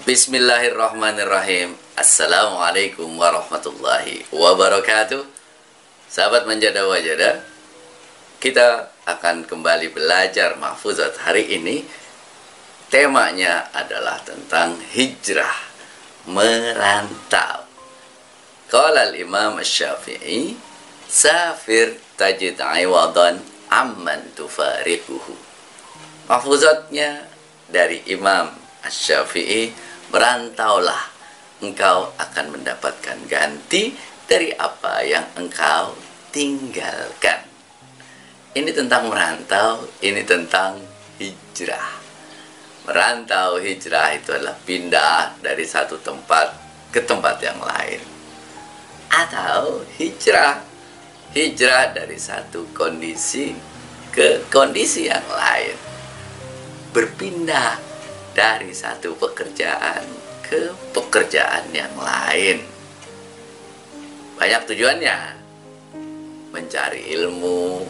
Bismillahirrahmanirrahim. Assalamualaikum warahmatullahi wabarakatuh. Sahabat Manjada Wajada, kita akan kembali belajar mahfuzat hari ini. Temanya adalah tentang hijrah, merantau. Qala al-Imam Asy-Syafi'i, safir tajid iwadan amman tufariquhu. Mahfuzatnya dari Imam Asy-Syafi'i, merantaulah, engkau akan mendapatkan ganti dari apa yang engkau tinggalkan. Ini tentang merantau, ini tentang hijrah. Merantau, hijrah itu adalah pindah dari satu tempat ke tempat yang lain. Atau hijrah dari satu kondisi ke kondisi yang lain. Berpindah dari satu pekerjaan ke pekerjaan yang lain. Banyak tujuannya. Mencari ilmu,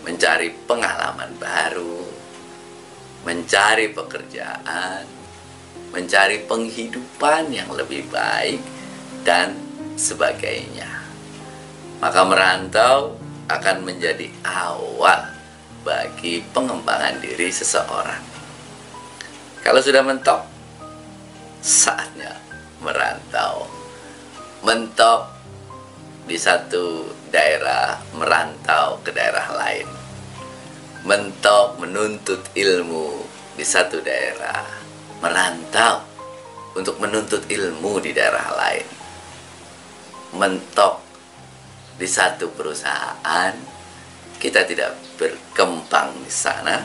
mencari pengalaman baru, mencari pekerjaan, mencari penghidupan yang lebih baik, dan sebagainya. Maka merantau akan menjadi awal bagi pengembangan diri seseorang. Kalau sudah mentok, saatnya merantau. Mentok di satu daerah, merantau ke daerah lain. Mentok menuntut ilmu di satu daerah, merantau untuk menuntut ilmu di daerah lain. Mentok di satu perusahaan, kita tidak berkembang di sana,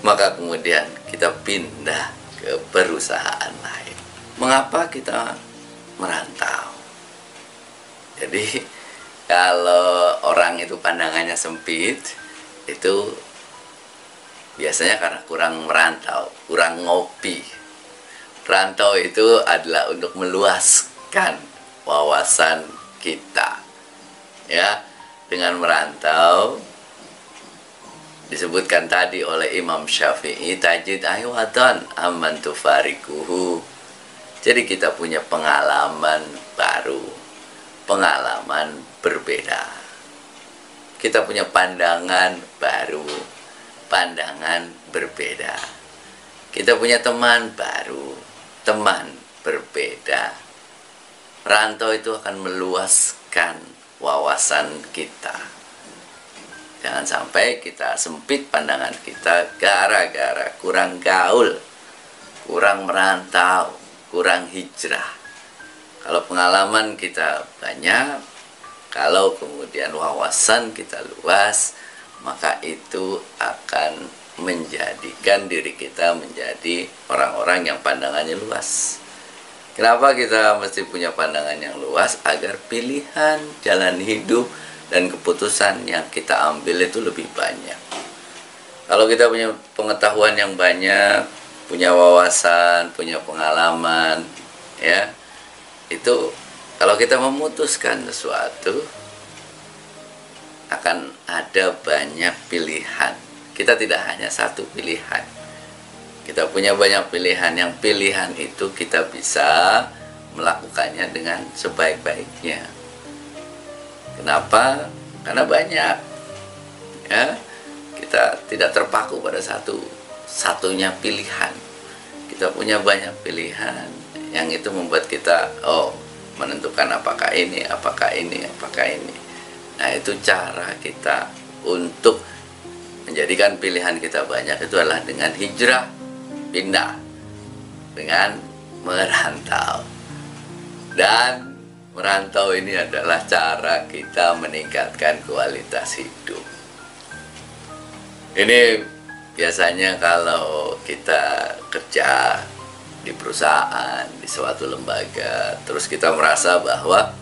maka kemudian kita pindah ke perusahaan lain. Mengapa kita merantau? Jadi kalau orang itu pandangannya sempit, itu biasanya karena kurang merantau, kurang ngopi. Rantau itu adalah untuk meluaskan wawasan kita. Ya, dengan merantau disebutkan tadi oleh Imam Syafi'i, tajid aywadan amman tufarikuhu. Jadi kita punya pengalaman baru, pengalaman berbeda. Kita punya pandangan baru, pandangan berbeda. Kita punya teman baru, teman berbeda. Rantau itu akan meluaskan wawasan kita. Jangan sampai kita sempit pandangan kita gara-gara kurang gaul, kurang merantau, kurang hijrah. Kalau pengalaman kita banyak, kalau kemudian wawasan kita luas, maka itu akan menjadikan diri kita menjadi orang-orang yang pandangannya luas. Kenapa kita mesti punya pandangan yang luas? Agar pilihan jalan hidup dan keputusan yang kita ambil itu lebih banyak. Kalau kita punya pengetahuan yang banyak, punya wawasan, punya pengalaman, ya, itu kalau kita memutuskan sesuatu, akan ada banyak pilihan. Kita tidak hanya satu pilihan. Kita punya banyak pilihan, yang pilihan itu kita bisa melakukannya dengan sebaik-baiknya. Kenapa? Karena banyak. Ya, kita tidak terpaku pada satunya pilihan. Kita punya banyak pilihan, yang itu membuat kita menentukan apakah ini, apakah ini, apakah ini. Nah, itu cara kita untuk menjadikan pilihan kita banyak itu adalah dengan hijrah, pindah, dengan merantau. Dan merantau ini adalah cara kita meningkatkan kualitas hidup. Ini biasanya kalau kita kerja di perusahaan, di suatu lembaga, terus kita merasa bahwa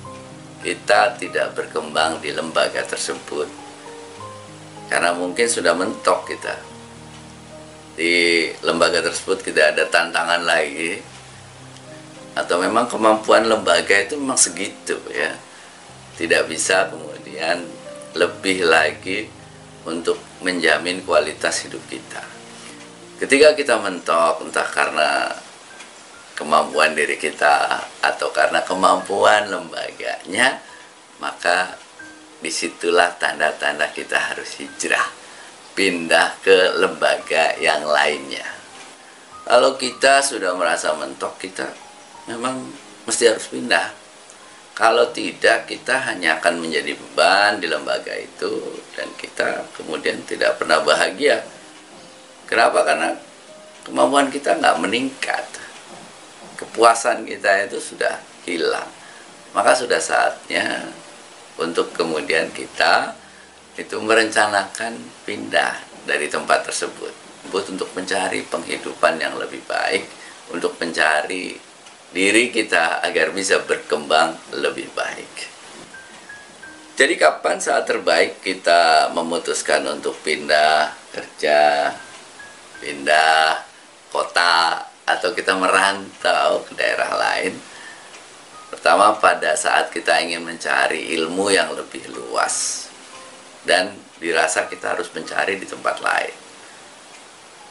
kita tidak berkembang di lembaga tersebut karena mungkin sudah mentok kita di lembaga tersebut, tidak ada tantangan lagi, atau memang kemampuan lembaga itu memang segitu, ya, tidak bisa kemudian lebih lagi untuk menjamin kualitas hidup kita. Ketika kita mentok, entah karena kemampuan diri kita atau karena kemampuan lembaganya, maka disitulah tanda-tanda kita harus hijrah, pindah ke lembaga yang lainnya. Kalau kita sudah merasa mentok, kita memang mesti harus pindah. Kalau tidak, kita hanya akan menjadi beban di lembaga itu dan kita kemudian tidak pernah bahagia. Kenapa? Karena kemampuan kita nggak meningkat, kepuasan kita itu sudah hilang. Maka sudah saatnya untuk kemudian kita itu merencanakan pindah dari tempat tersebut untuk mencari penghidupan yang lebih baik, untuk mencari diri kita agar bisa berkembang lebih baik. Jadi kapan saat terbaik kita memutuskan untuk pindah kerja, pindah kota, atau kita merantau ke daerah lain? Pertama, pada saat kita ingin mencari ilmu yang lebih luas dan dirasa kita harus mencari di tempat lain.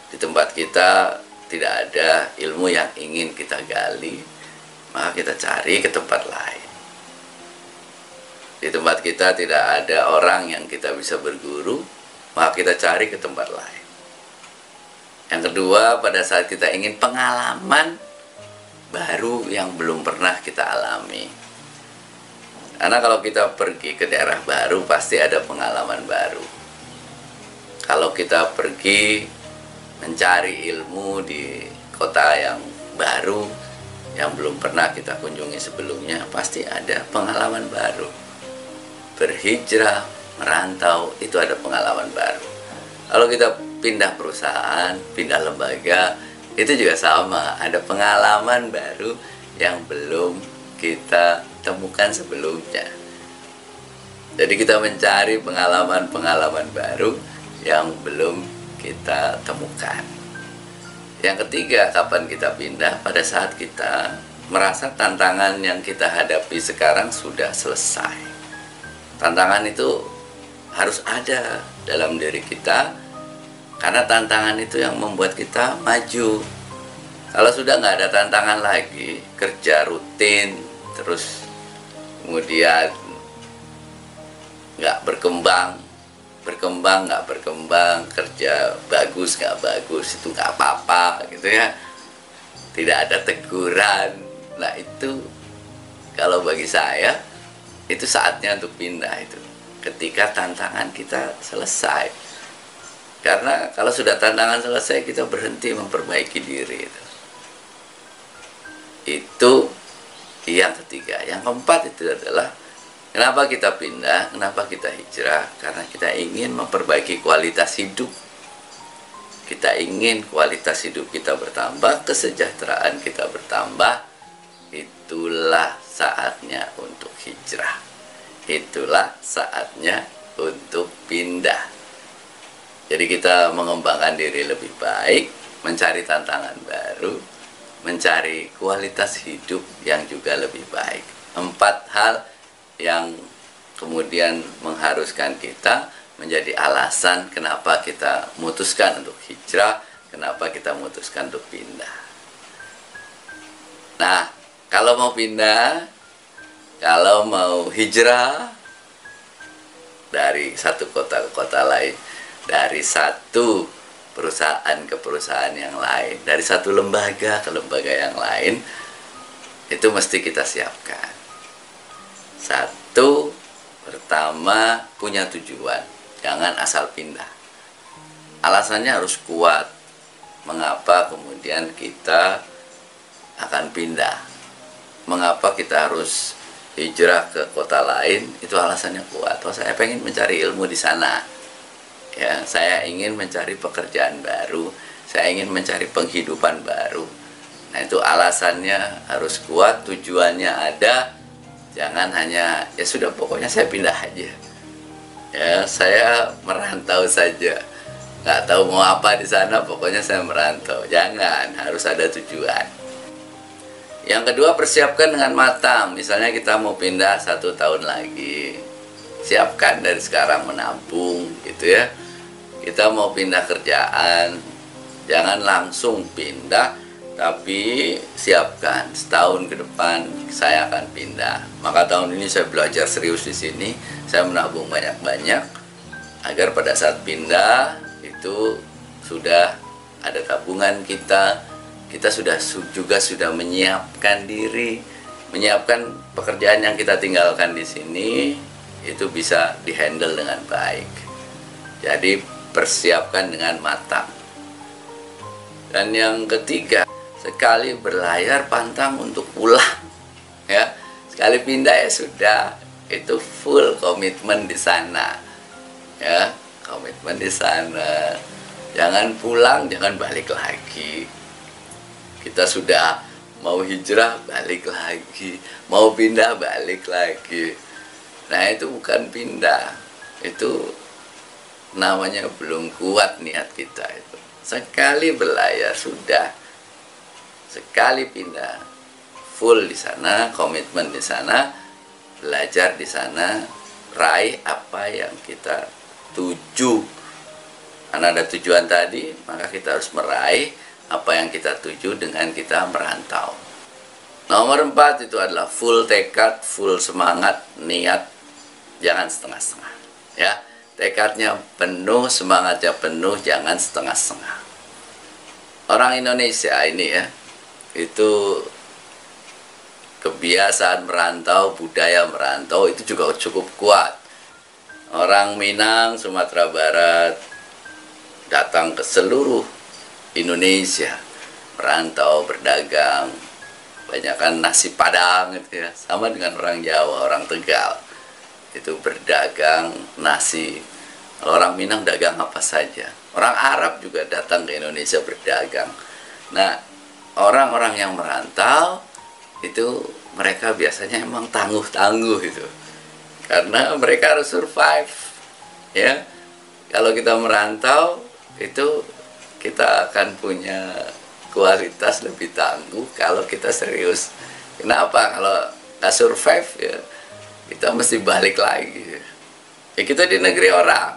Di tempat kita tidak ada ilmu yang ingin kita gali, maka kita cari ke tempat lain. Di tempat kita tidak ada orang yang kita bisa berguru, maka kita cari ke tempat lain. Yang kedua, pada saat kita ingin pengalaman baru yang belum pernah kita alami. Karena kalau kita pergi ke daerah baru, pasti ada pengalaman baru. Kalau kita pergi mencari ilmu di kota yang baru, yang belum pernah kita kunjungi sebelumnya, pasti ada pengalaman baru. Berhijrah, merantau, itu ada pengalaman baru. Kalau kita pindah perusahaan, pindah lembaga, itu juga sama, ada pengalaman baru yang belum kita temukan sebelumnya. Jadi kita mencari pengalaman-pengalaman baru yang belum kita temukan. Yang ketiga, kapan kita pindah? Pada saat kita merasa tantangan yang kita hadapi sekarang sudah selesai. Tantangan itu harus ada dalam diri kita, karena tantangan itu yang membuat kita maju. Kalau sudah nggak ada tantangan lagi, kerja rutin, terus kemudian nggak berkembang, nggak berkembang, kerja bagus nggak bagus, itu nggak apa-apa gitu ya, tidak ada teguran. Nah itu kalau bagi saya itu saatnya untuk pindah, itu ketika tantangan kita selesai. Karena kalau sudah tantangan selesai, kita berhenti memperbaiki diri. Itu yang ketiga. Yang keempat itu adalah kenapa kita pindah, kenapa kita hijrah? Karena kita ingin memperbaiki kualitas hidup. Kita ingin kualitas hidup kita bertambah, kesejahteraan kita bertambah. Itulah saatnya untuk hijrah. Itulah saatnya untuk pindah. Jadi kita mengembangkan diri lebih baik, mencari tantangan baru, mencari kualitas hidup yang juga lebih baik. 4 hal yang kemudian mengharuskan kita menjadi alasan kenapa kita memutuskan untuk hijrah, kenapa kita memutuskan untuk pindah. Nah, kalau mau pindah, kalau mau hijrah dari satu kota ke kota lain, dari satu perusahaan ke perusahaan yang lain, dari satu lembaga ke lembaga yang lain, itu mesti kita siapkan. Satu, pertama punya tujuan, jangan asal pindah. Alasannya harus kuat. Mengapa kemudian kita akan pindah? Mengapa kita harus hijrah ke kota lain? Itu alasannya kuat. Oh, saya pengen mencari ilmu di sana. Ya, saya ingin mencari pekerjaan baru, saya ingin mencari penghidupan baru. Nah, itu alasannya harus kuat, tujuannya ada. Jangan hanya ya sudah pokoknya saya pindah aja. Ya, saya merantau saja. Nggak tahu mau apa di sana, pokoknya saya merantau. Jangan, harus ada tujuan. Yang kedua, persiapkan dengan matang. Misalnya kita mau pindah 1 tahun lagi, siapkan dari sekarang menabung gitu ya. Kita mau pindah kerjaan, jangan langsung pindah Tapi siapkan, setahun ke depan saya akan pindah. Maka tahun ini saya belajar serius di sini. Saya menabung banyak-banyak agar pada saat pindah itu sudah ada tabungan kita. Kita juga sudah menyiapkan diri, menyiapkan pekerjaan yang kita tinggalkan di sini itu bisa dihandle dengan baik. Jadi persiapkan dengan matang. Dan yang ketiga, sekali berlayar pantang untuk pulang. Ya, sekali pindah ya sudah, itu full komitmen di sana. Ya, komitmen di sana. Jangan pulang, jangan balik lagi. Kita sudah mau hijrah, balik lagi. Mau pindah, balik lagi. Nah, itu bukan pindah. Itu namanya belum kuat niat kita itu. Sekali berlayar sudah. Sekali pindah, full di sana, komitmen di sana, belajar di sana, raih apa yang kita tuju. Karena ada tujuan tadi, maka kita harus meraih apa yang kita tuju dengan kita merantau. Nomor 4 itu adalah full tekad, full semangat, niat, jangan setengah-setengah. Ya, tekadnya penuh, semangatnya penuh, jangan setengah-setengah. Orang Indonesia ini ya, itu kebiasaan merantau, budaya merantau itu juga cukup kuat. Orang Minang, Sumatera Barat datang ke seluruh Indonesia, merantau, berdagang, banyakkan nasi Padang gitu ya, sama dengan orang Jawa, orang Tegal itu berdagang nasi. Kalau orang Minang dagang apa saja. Orang Arab juga datang ke Indonesia berdagang. Nah, orang-orang yang merantau itu mereka biasanya emang tangguh-tangguh itu, karena mereka harus survive. Ya, kalau kita merantau itu kita akan punya kualitas lebih tangguh kalau kita serius. Kenapa? Kalau nggak survive ya kita mesti balik lagi. Ya kita di negeri orang.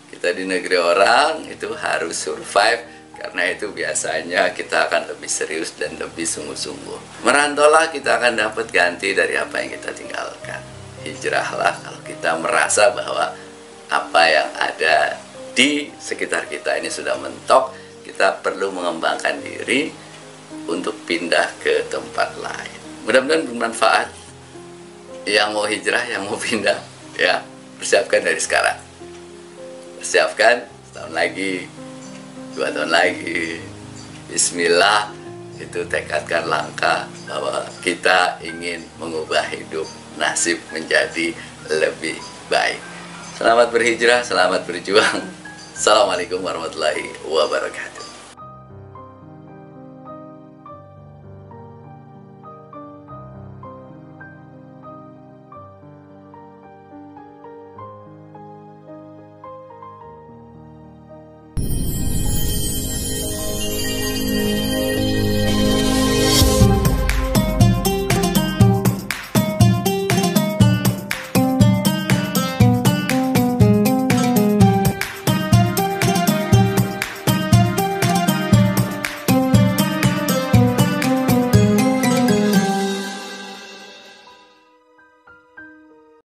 Kita di negeri orang itu harus survive, karena itu biasanya kita akan lebih serius dan lebih sungguh-sungguh. Merantaulah kita akan dapat ganti dari apa yang kita tinggalkan. Hijrahlah kalau kita merasa bahwa apa yang ada di sekitar kita ini sudah mentok, kita perlu mengembangkan diri untuk pindah ke tempat lain. Mudah-mudahan bermanfaat. Yang mau hijrah, yang mau pindah, ya persiapkan dari sekarang. Persiapkan setahun lagi, 2 tahun lagi. Bismillah, itu tekadkan langkah bahwa kita ingin mengubah hidup, nasib menjadi lebih baik. Selamat berhijrah, selamat berjuang. Assalamualaikum warahmatullahi wabarakatuh.